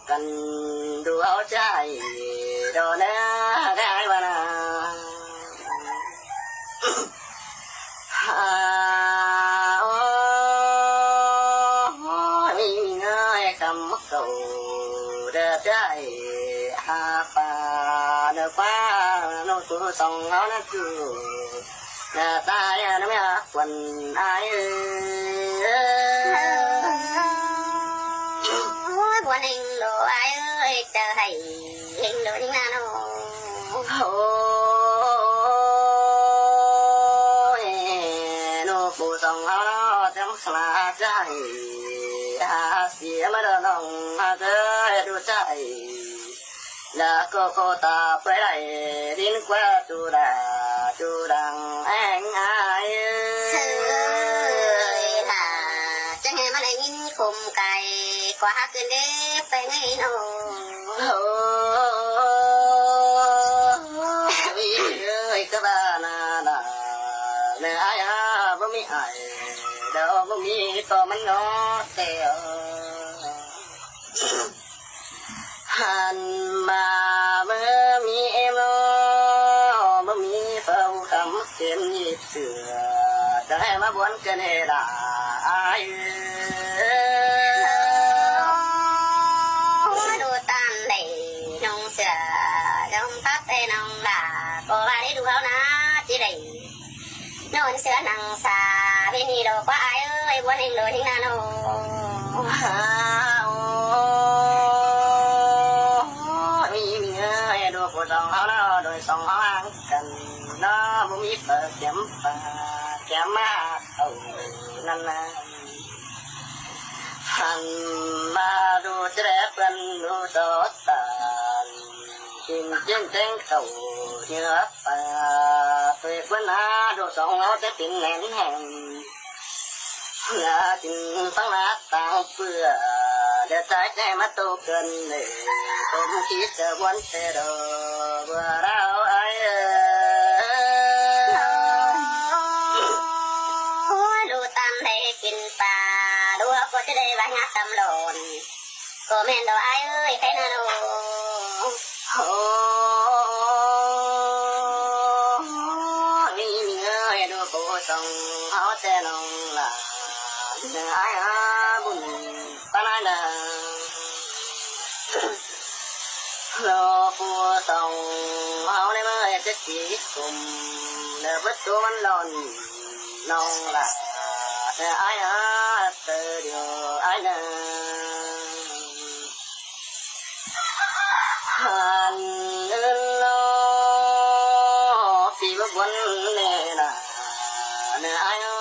กันดูเอาใจโดนได้บ้านะโอ้ยเงยคำเก่าเดือดใจป่าเนื้อฟ้าโน้ตตัวส่องเอาหน้าจูหน้าตาเนี่ยน้ำยาควันอายบัวนิ่งโลอายเอ้ยเจอให้เห็นโลนิ่งนาโนโอ้ยโน้ตผู้ส่องเอาเนาะจังสลาใจเสียมาเดินลงมาเจอดูใจแล้วก็ตาไปไหลดินกว่าจูดังแองอายเสือล่ะจะให้มาได้ยินคมไก่กว่าคืนเด้ไปไงโนโอ้ยก็บ้านาเนื้ออายบ่มีอายเดี๋ยวบ่มีตัวมันงอเตียวหันมาเมื่อมีโมบ่มีเฝ้าคำเขียนยิบเสือได้มาบวนกันให้ได้ดูตามได้น้องเสือน้องพักได้น้องล่ะก็ว่าได้ดูเขานะที่ได้นอนเสือนังสาไม่มีดอกว่าอายเอ้ยบัวนิ่งโลนิ่งนาโนผู้ส่องเอาเนาะโดยส่องเอาอ่างกันเนาะบ่มีเปิดแก้มปาแก้มมาเอานั่นนะหันมาดูแฉลบกันดูสดตากินเจียงแจงเข่าเนื้อปลาเปิดวันหาดูส่องเอาจะเป็นแหนแห่งเนื้อกินตั้งหน้าต่างเปื่อเดี๋ยวใจมาโตเกินเลยผมคิดจะวันเสดเมื่อเราไอ้ดูตามได้กินปลาดูก็จะได้ว่างักตำหลนก็แม่นดอกไอ้เอ้ยใครนาโนโอ้นี่เงยดูผู้ส่งเอาแต่น้องละเนื้อไอ้บุญปานนั้นรอผู้ส่งเอาในเมื่อจะจีกุมเนื้อประตูมันหล่นน้องละเนื้อไอ้เตือนอยู่ไอ้เนื้อหันโลฟีบวนเนน่ะเนื้อไอ้